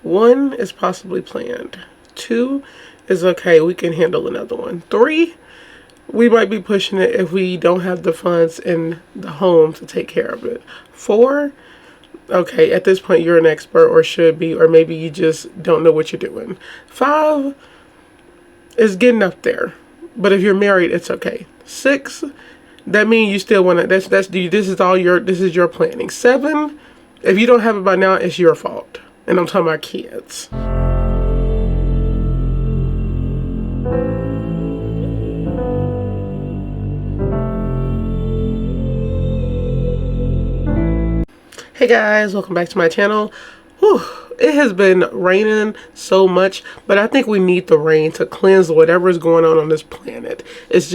1 is possibly planned. 2 is okay, we can handle another one. 3, we might be pushing it if we don't have the funds in the home to take care of it. 4, okay, at this point you're an expert or should be, or maybe you just don't know what you're doing. 5 is getting up there, but if you're married, it's okay. 6, that means you still want to, this is your planning. 7, if you don't have it by now, it's your fault. And I'm talking about kids. Hey guys, welcome back to my channel. Whew, it has been raining so much, but I think we need the rain to cleanse whatever is going on this planet. It's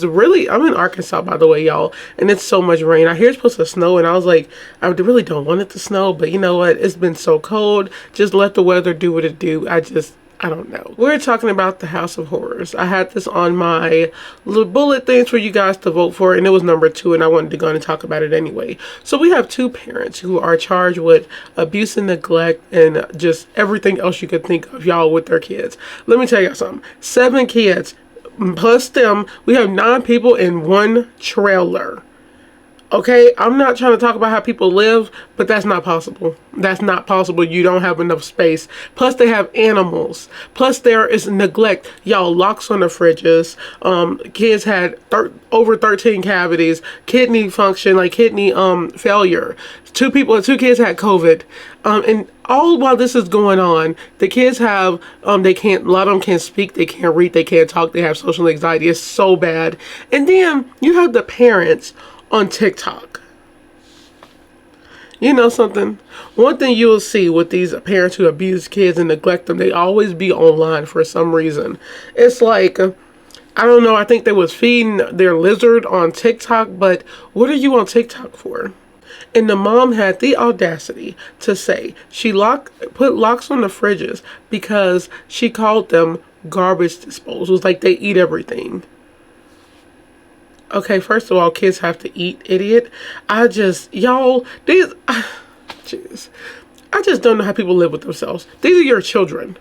really, I'm in Arkansas, by the way, y'all, and it's so much rain. I hear it's supposed to snow, and I was like, I really don't want it to snow, but you know what? It's been so cold. Just let the weather do what it do. I don't know. We're talking about the House of Horrors. I had this on my little bullet things for you guys to vote for, and it was number 2, and I wanted to go and talk about it anyway. So we have 2 parents who are charged with abuse and neglect and just everything else you could think of, y'all, with their kids. Let me tell you something. 7 kids, plus them, we have 9 people in one trailer. Okay, I'm not trying to talk about how people live, but that's not possible. That's not possible. You don't have enough space. Plus, they have animals. Plus, there is neglect. Y'all, locks on the fridges. Kids had over 13 cavities, kidney function, like kidney failure. 2 kids had COVID. And all while this is going on, the kids have, a lot of them can't speak, they can't read, they can't talk, they have social anxiety. It's so bad. And then you have the parents on TikTok. You know something? One thing you will see with these parents who abuse kids and neglect them, they always be online for some reason. It's like, I don't know, I think they was feeding their lizard on TikTok, but what are you on TikTok for? And the mom had the audacity to say she put locks on the fridges because she called them garbage disposals, like they eat everything. Okay, first of all, kids have to eat, idiot. Y'all, jeez. I just don't know how people live with themselves. These are your children.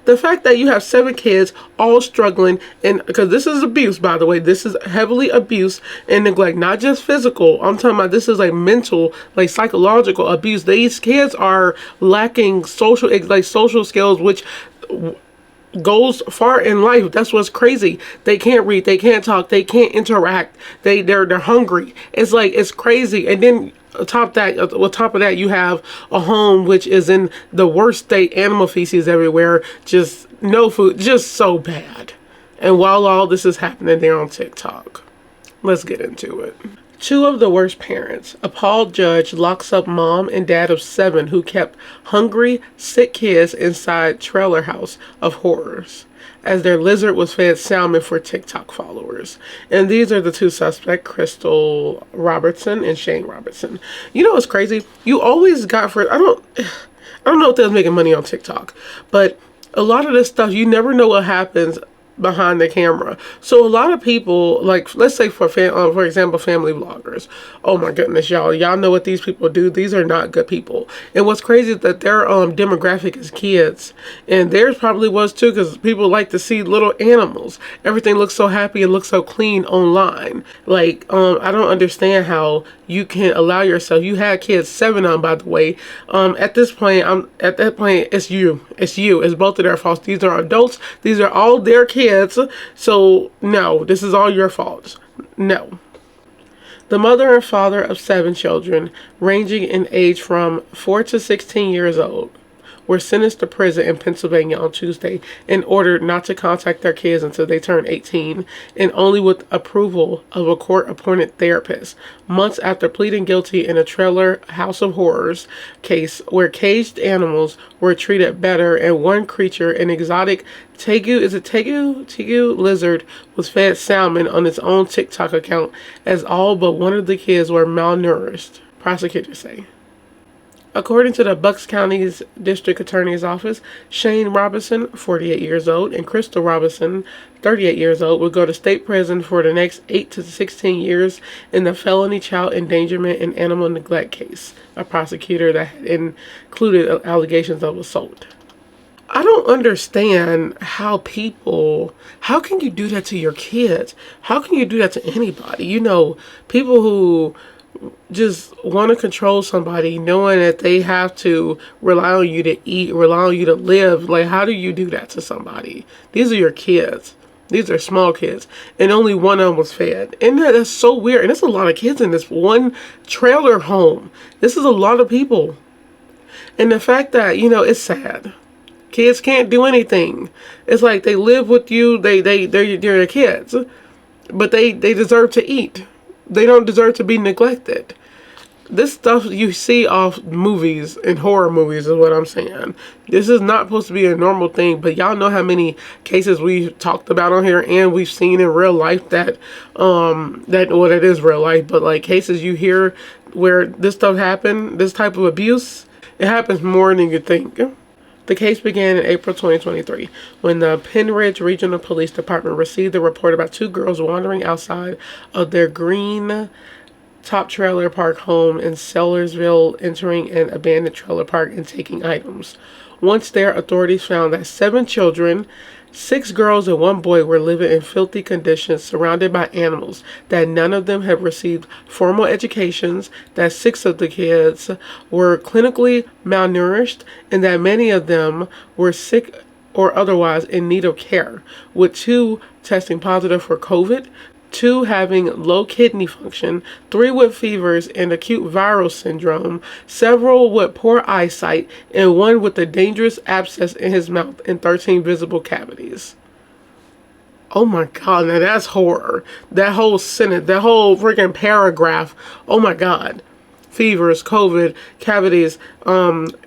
The fact that you have 7 kids all struggling, and because this is abuse, by the way, this is heavily abuse and neglect, not just physical. I'm talking about this is like mental, like psychological abuse. These kids are lacking social skills, which goes far in life. That's what's crazy. They can't read, they can't talk, they can't interact, they're hungry. It's crazy. And then on top of that, you have a home which is in the worst state, animal feces everywhere, just no food, just so bad. And while all this is happening, they're on TikTok. Let's get into it. 2 of the worst parents. Appalled judge locks up mom and dad of 7 who kept hungry, sick kids inside trailer house of horrors as their lizard was fed salmon for TikTok followers. And these are the 2 suspects, Crystal Robertson and Shane Robertson. You know what's crazy? You always got I don't know if they're making money on TikTok, but a lot of this stuff, you never know what happens behind the camera. So a lot of people, like, let's say for example, family vloggers. Oh my goodness, y'all know what these people do. These are not good people. And what's crazy is that their demographic is kids, and theirs probably was too, because people like to see little animals. Everything looks so happy and looks so clean online. Like, I don't understand how you can allow yourself. You had kids, 7 of them, by the way. At that point, it's it's both of their faults. These are adults. These are all their kids. So no, this is all your fault. No. The mother and father of 7 children, ranging in age from 4 to 16 years old, were sentenced to prison in Pennsylvania on Tuesday and ordered not to contact their kids until they turn 18, and only with approval of a court-appointed therapist, months after pleading guilty in a trailer House of Horrors case where caged animals were treated better and one creature, an exotic tegu lizard, was fed salmon on its own TikTok account as all but one of the kids were malnourished, prosecutors say. According to the Bucks County's District Attorney's Office, Shane Robinson, 48 years old, and Crystal Robinson, 38 years old, will go to state prison for the next 8 to 16 years in the felony child endangerment and animal neglect case, a prosecutor that had included allegations of assault. I don't understand how can you do that to your kids? How can you do that to anybody? You know, people who just want to control somebody knowing that they have to rely on you to eat, rely on you to live. Like, how do you do that to somebody? These are your kids. These are small kids. And only one of them was fed. And that's so weird. And there's a lot of kids in this one trailer home. This is a lot of people. And the fact that, you know, it's sad. Kids can't do anything. It's like they live with you. They're your kids. But they deserve to eat. They don't deserve to be neglected. This stuff you see off movies and horror movies is what I'm saying. This is not supposed to be a normal thing, but y'all know how many cases we've talked about on here and we've seen in real life that it is real life, but like cases you hear where this stuff happened, this type of abuse, it happens more than you think. The case began in April 2023 when the Penridge Regional Police Department received a report about 2 girls wandering outside of their green top trailer park home in Sellersville, entering an abandoned trailer park and taking items. Once there, authorities found that 7 children, 6 girls and 1 boy, were living in filthy conditions surrounded by animals, that none of them had received formal educations, that 6 of the kids were clinically malnourished, and that many of them were sick or otherwise in need of care, with 2 testing positive for COVID, 2 having low kidney function, 3 with fevers and acute viral syndrome, several with poor eyesight, and 1 with a dangerous abscess in his mouth and 13 visible cavities. Oh my God, now that's horror. That whole sentence, that whole freaking paragraph. Oh my God. Fevers, COVID, cavities,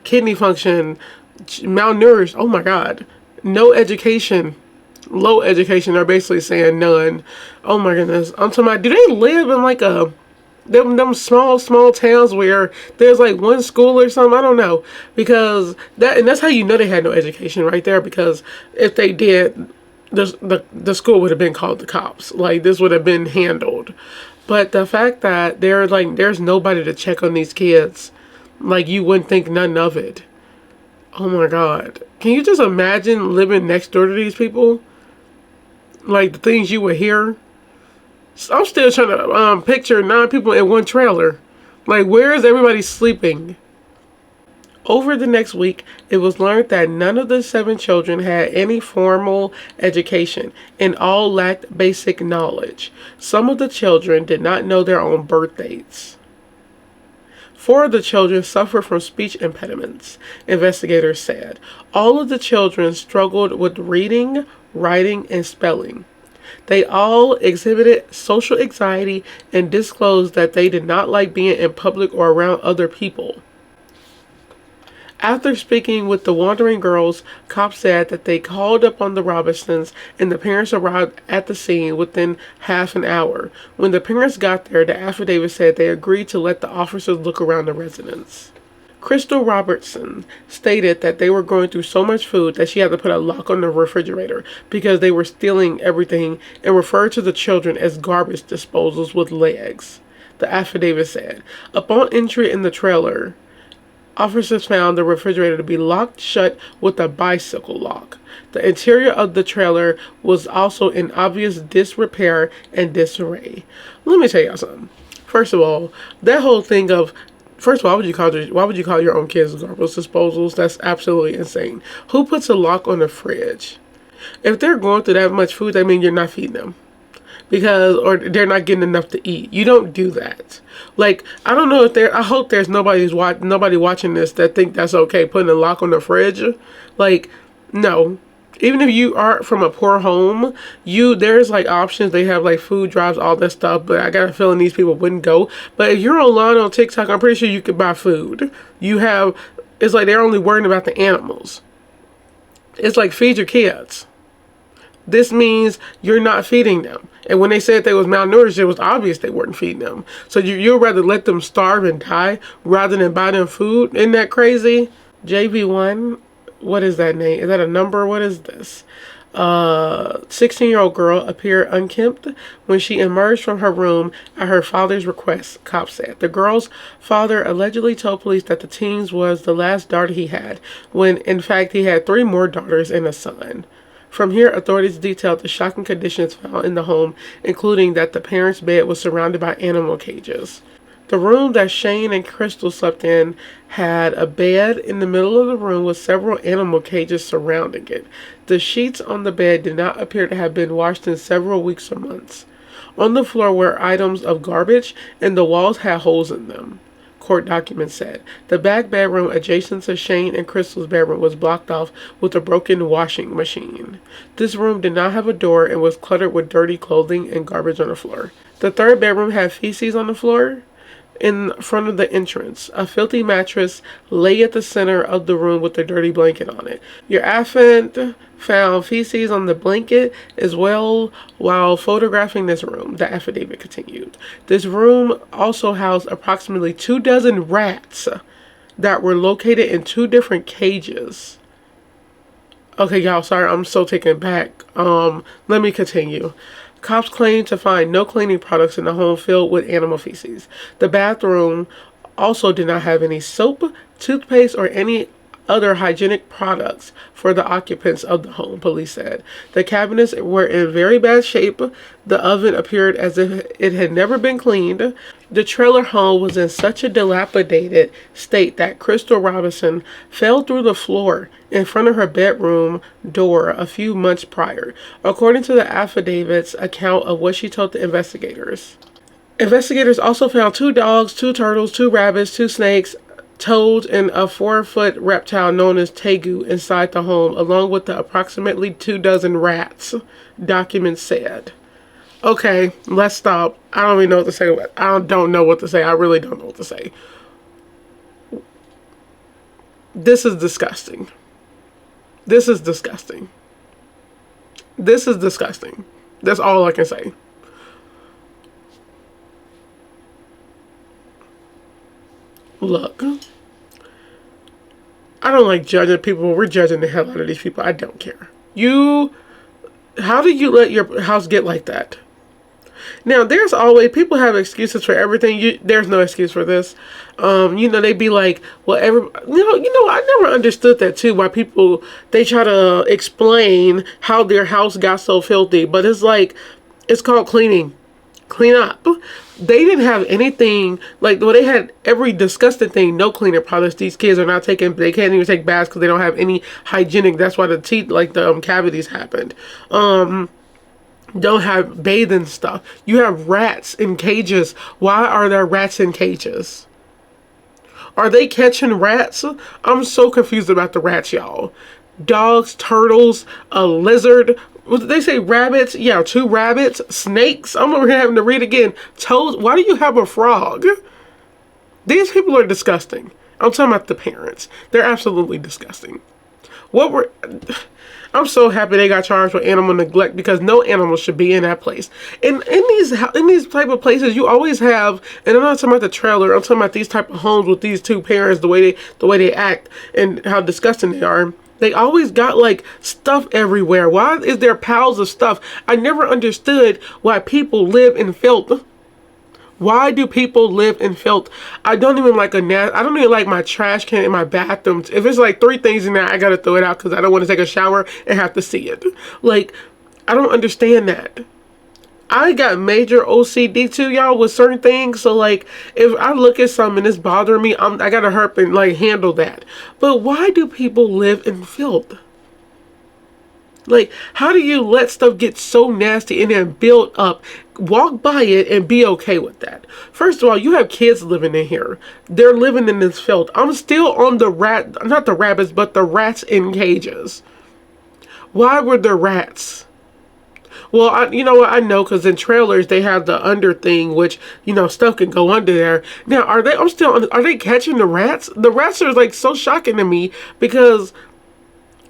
kidney function, malnourished. Oh my God. No education. Low education, they're basically saying none. Oh my goodness. I'm talking about, do they live in like them small towns where there's like 1 school or something? I don't know. Because that's how you know they had no education right there, because if they did, the school would have been called the cops. Like, this would have been handled. But the fact that there's nobody to check on these kids, like, you wouldn't think none of it. Oh my God. Can you just imagine living next door to these people? Like, the things you would hear. I'm still trying to picture 9 people in 1 trailer. Like, where is everybody sleeping? Over the next week, it was learned that none of the 7 children had any formal education, and all lacked basic knowledge. Some of the children did not know their own birth dates. 4 of the children suffered from speech impediments, investigators said. All of the children struggled with reading, writing, and spelling. They all exhibited social anxiety and disclosed that they did not like being in public or around other people. After speaking with the wandering girls, cops said that they called up on the Robinsons and the parents arrived at the scene within half an hour. When the parents got there, the affidavit said they agreed to let the officers look around the residence. Crystal Robertson stated that they were going through so much food that she had to put a lock on the refrigerator because they were stealing everything, and referred to the children as garbage disposals with legs. The affidavit said, upon entry in the trailer, officers found the refrigerator to be locked shut with a bicycle lock. The interior of the trailer was also in obvious disrepair and disarray. Let me tell y'all something. First of all, that whole thing of, first of all, why would you call your own kids garbage disposals? That's absolutely insane. Who puts a lock on the fridge? If they're going through that much food, that means you're not feeding them. Or they're not getting enough to eat. You don't do that. Like, I don't know if I hope there's nobody watching this that think that's okay, putting a lock on the fridge. Like, no. Even if you are from a poor home, there's like options. They have like food drives, all that stuff, but I got a feeling these people wouldn't go. But if you're online on TikTok, I'm pretty sure you could buy food. It's like they're only worrying about the animals. It's like, feed your kids. This means you're not feeding them. And when they said they was malnourished, it was obvious they weren't feeding them. So you'd rather let them starve and die rather than buy them food? Isn't that crazy? JV1, what is that name? Is that a number? What is this? 16-year-old girl appeared unkempt when she emerged from her room at her father's request, cops said. The girl's father allegedly told police that the teen's was the last daughter he had, when in fact he had 3 more daughters and a son. From here, authorities detailed the shocking conditions found in the home, including that the parents' bed was surrounded by animal cages. The room that Shane and Crystal slept in had a bed in the middle of the room with several animal cages surrounding it. The sheets on the bed did not appear to have been washed in several weeks or months. On the floor were items of garbage, and the walls had holes in them, court documents said. The back bedroom adjacent to Shane and Crystal's bedroom was blocked off with a broken washing machine. This room did not have a door and was cluttered with dirty clothing and garbage on the floor. The third bedroom had feces on the floor in front of the entrance. A filthy mattress lay at the center of the room with a dirty blanket on it. Your affiant found feces on the blanket as well while photographing this room, the affidavit continued. This room also housed approximately 24 rats that were located in 2 different cages. Okay, y'all, sorry, I'm so taken back. Let me continue. Cops claim to find no cleaning products in the home filled with animal feces. The bathroom also did not have any soap, toothpaste, or any other hygienic products for the occupants of the home, police said. The cabinets were in very bad shape. The oven appeared as if it had never been cleaned. The trailer home was in such a dilapidated state that Crystal Robinson fell through the floor in front of her bedroom door a few months prior, according to the affidavit's account of what she told the investigators. Investigators also found 2 dogs, 2 turtles, 2 rabbits, 2 snakes, toads, and a 4-foot reptile known as tegu inside the home, along with the approximately 24 rats, documents said. Okay, let's stop. I don't even know what to say. I don't know what to say. I really don't know what to say. This is disgusting. This is disgusting. This is disgusting. That's all I can say. Look, I don't like judging people. We're judging the hell out of these people. I don't care. How do you let your house get like that? Now, there's always, people have excuses for everything. There's no excuse for this. They be like, well, I never understood that too, why people, they try to explain how their house got so filthy. But it's like, it's called cleaning. Clean up. They didn't have anything, they had every disgusting thing, no cleaner products. These kids are not taking, they can't even take baths because they don't have any hygienic, that's why the teeth, cavities happened. Don't have bathing stuff. You have rats in cages. Why are there rats in cages? Are they catching rats? I'm so confused about the rats, y'all. Dogs, turtles, a lizard. What did they say? Rabbits? Yeah, 2 rabbits. Snakes. I'm over here having to read again. Toads. Why do you have a frog? These people are disgusting. I'm talking about the parents. They're absolutely disgusting. I'm so happy they got charged with animal neglect, because no animal should be in that place. In these type of places, you always have, and I'm not talking about the trailer, I'm talking about these type of homes with these 2 parents, the way they act and how disgusting they are. They always got stuff everywhere. Why is there piles of stuff? I never understood why people live in filth. Why do people live in filth? I don't even like my trash can in my bathroom. If it's 3 things in there, I gotta throw it out because I don't want to take a shower and have to see it. I don't understand that. I got major OCD too, y'all, with certain things. So if I look at something and it's bothering me, I gotta hurry and handle that. But why do people live in filth? How do you let stuff get so nasty and then build up, walk by it and be okay with that? First of all, you have kids living in here. They're living in this filth. I'm still on not the rabbits, but the rats in cages. Why were there rats? Well, you know what? I know, because in trailers they have the under thing, which stuff can go under there. Now, are they catching the rats? The rats are so shocking to me, because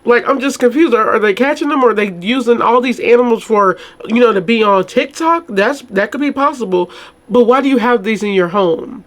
Like, I'm just confused. Are they catching them, or are they using all these animals for, to be on TikTok? That could be possible. But why do you have these in your home?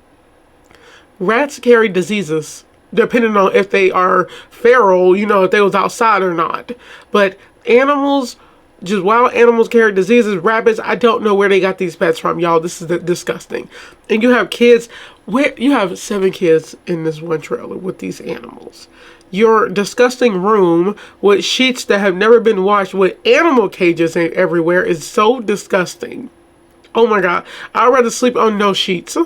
Rats carry diseases, depending on if they are feral, if they was outside or not. But animals, just wild animals carry diseases. Rabbits, I don't know where they got these pets from, y'all. This is disgusting. And you have kids, you have 7 kids in this one trailer with these animals. Your disgusting room with sheets that have never been washed with animal cages everywhere is so disgusting. Oh my God. I'd rather sleep on no sheets.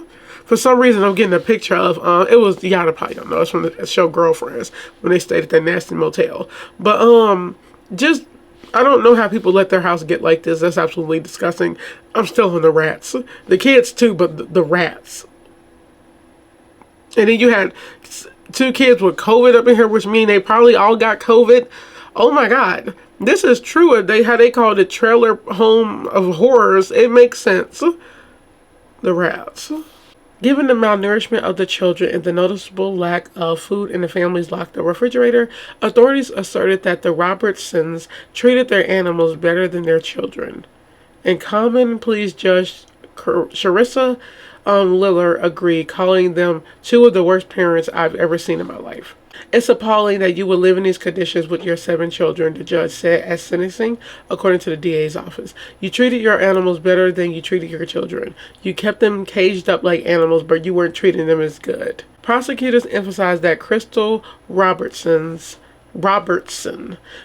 For some reason, I'm getting a picture of, it was, y'all probably don't know, it's from the show Girlfriends, when they stayed at that nasty motel. But, I don't know how people let their house get like this. That's absolutely disgusting. I'm still on the rats. The kids too, but the rats. And then you had 2 kids with COVID up in here, which means they probably all got COVID. Oh my God. This is true. How they call it trailer home of horrors. It makes sense. The rats. Given the malnourishment of the children and the noticeable lack of food in the family's locked refrigerator, authorities asserted that the Robertsons treated their animals better than their children. And Common Pleas Judge Charissa Liller agreed, calling them 2 of the worst parents I've ever seen in my life. It's appalling that you would live in these conditions with your 7 children, the judge said at sentencing, according to the DA's office. You treated your animals better than you treated your children. You kept them caged up like animals, but you weren't treating them as good. Prosecutors emphasized that Crystal Robertson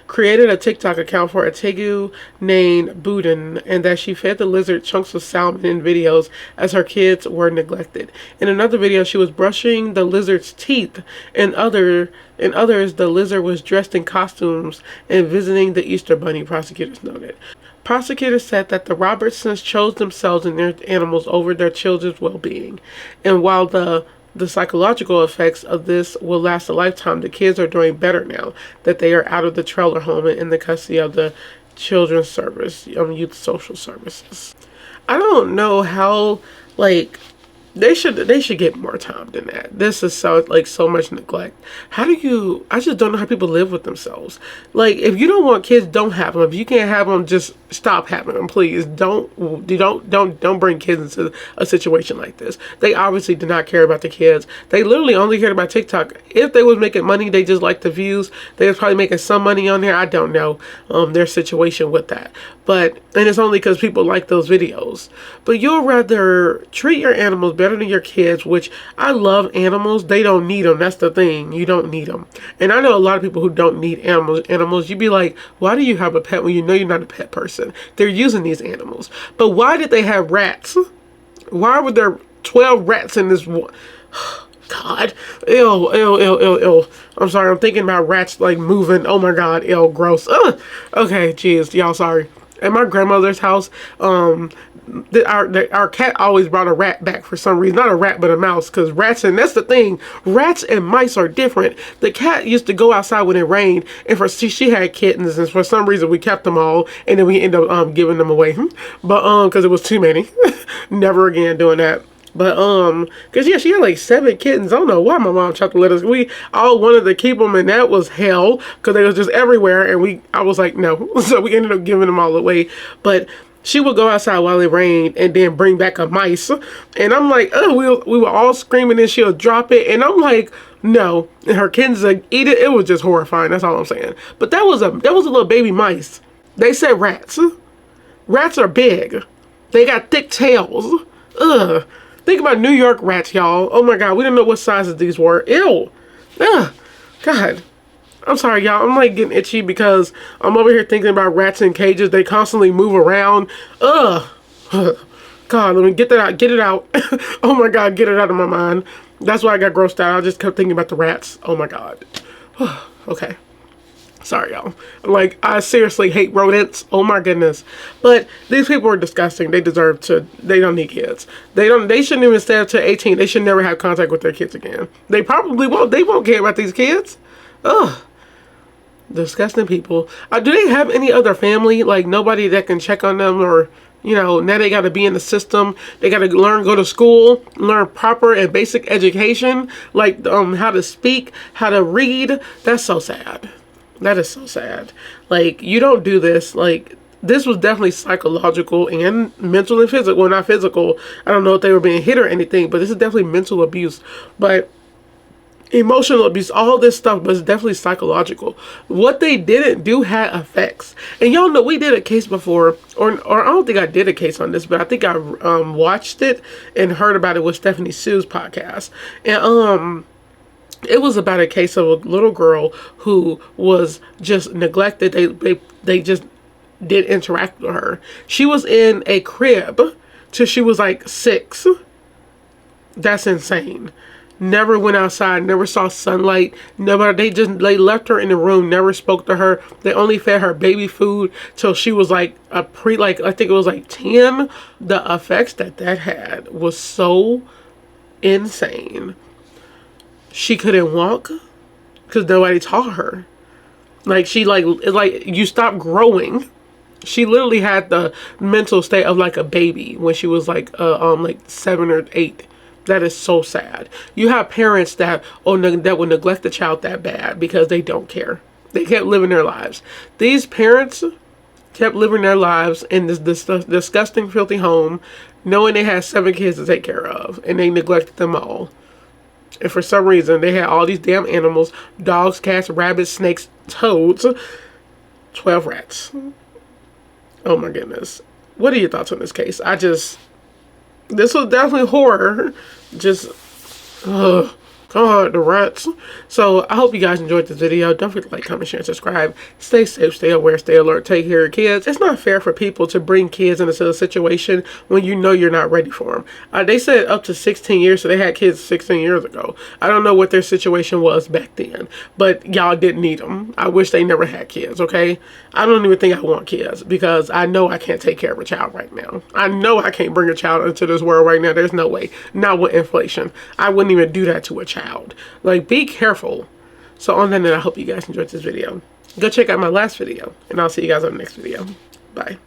created a TikTok account for a tegu named Boudin, and that she fed the lizard chunks of salmon in videos as her kids were neglected. In another video, she was brushing the lizard's teeth. In others, the lizard was dressed in costumes and visiting the Easter Bunny, prosecutors noted. Prosecutors said that the Robertsons chose themselves and their animals over their children's well-being. And while the psychological effects of this will last a lifetime, the kids are doing better now that they are out of the trailer home and in the custody of the Children's Service, Youth Social Services. I don't know how, they should get more time than that. This is so much neglect. I just don't know how people live with themselves. If you don't want kids, don't have them. If you can't have them, just stop having them, please. Don't bring kids into a situation like this. They obviously did not care about the kids. They literally only cared about TikTok. If they was making money, they just liked the views. They was probably making some money on there. I don't know their situation with that. And it's only because people like those videos. But you'll rather treat your animals better than your kids, which I love animals. They don't need them. That's the thing. You don't need them. And I know a lot of people who don't need animals. You'd be like, why do you have a pet when you know you're not a pet person? They're using these animals. But why did they have rats? Why were there 12 rats in this one? God, ew, ew, ew, ew, ew. I'm sorry, I'm thinking about rats moving. Oh my God, ew, gross. Okay, jeez, y'all, sorry. At my grandmother's house, our cat always brought a rat back for some reason. Not a rat, but a mouse. Because rats, and that's the thing, rats and mice are different. The cat used to go outside when it rained, and she had kittens, and for some reason we kept them all, and then we ended up giving them away. But because it was too many. Never again doing that. But because yeah, she had 7 kittens. I don't know why my mom tried to let us. We all wanted to keep them, and that was hell because they was just everywhere. And I was like, no. So we ended up giving them all away. But she would go outside while it rained and then bring back a mice. And I'm like, oh, we were all screaming, and she'll drop it. And I'm like, no. And her kittens would eat it. It was just horrifying. That's all I'm saying. But that was a little baby mice. They said rats. Rats are big. They got thick tails. Ugh. Think about New York rats, y'all. Oh my God, we didn't know what sizes these were. Ew. Ugh. God. I'm sorry, y'all. I'm getting itchy because I'm over here thinking about rats in cages. They constantly move around. Ugh. God, let me get that out. Get it out. Oh my God, get it out of my mind. That's why I got grossed out. I just kept thinking about the rats. Oh my God. Okay. Sorry, y'all. I seriously hate rodents. Oh my goodness. But these people are disgusting. They deserve to. They don't need kids. They shouldn't even stay up to 18. They should never have contact with their kids again. They probably won't. They won't care about these kids. Ugh. Disgusting people. Do they have any other family? Nobody that can check on them, or now they got to be in the system. They got to go to school, learn proper and basic education, how to speak, how to read. That's so sad. That is so sad. Like, you don't do this. Like, this was definitely psychological and mental and physical. Well, not physical. I don't know if they were being hit or anything, but this is definitely mental abuse. But emotional abuse, all this stuff was definitely psychological. What they didn't do had effects. And y'all know we did a case before, or I don't think I did a case on this, but I think I watched it and heard about it with Stephanie Sue's podcast. And it was about a case of a little girl who was just neglected. They just didn't interact with her. She was in a crib till she was like 6. That's insane. Never went outside, never saw sunlight, never, they left her in the room, never spoke to her. They only fed her baby food till she was like I think it was like 10. The effects that had was so insane. She couldn't walk because nobody taught her. Like, she it's like you stop growing. She literally had the mental state of like a baby when she was like 7 or 8. That is so sad. You have parents that that would neglect the child that bad because they don't care. They kept living their lives. These parents kept living their lives in this disgusting, filthy home, knowing they had 7 kids to take care of, and they neglected them all. And for some reason, they had all these damn animals: dogs, cats, rabbits, snakes, toads, 12 rats. Oh my goodness. What are your thoughts on this case? This was definitely horror. Just, God, the rats. So I hope you guys enjoyed this video. Don't forget to like, comment, share, and subscribe. Stay safe, stay aware, stay alert, take care of kids. It's not fair for people to bring kids into a situation when you know you're not ready for them. They said up to 16 years, so they had kids 16 years ago. I don't know what their situation was back then, but y'all didn't need them. I wish they never had kids, okay? I don't even think I want kids because I know I can't take care of a child right now. I know I can't bring a child into this world right now. There's no way. Not with inflation. I wouldn't even do that to a child. Like, be careful. So on that note, I hope you guys enjoyed this video. Go check out my last video, and I'll see you guys on the next video. Bye.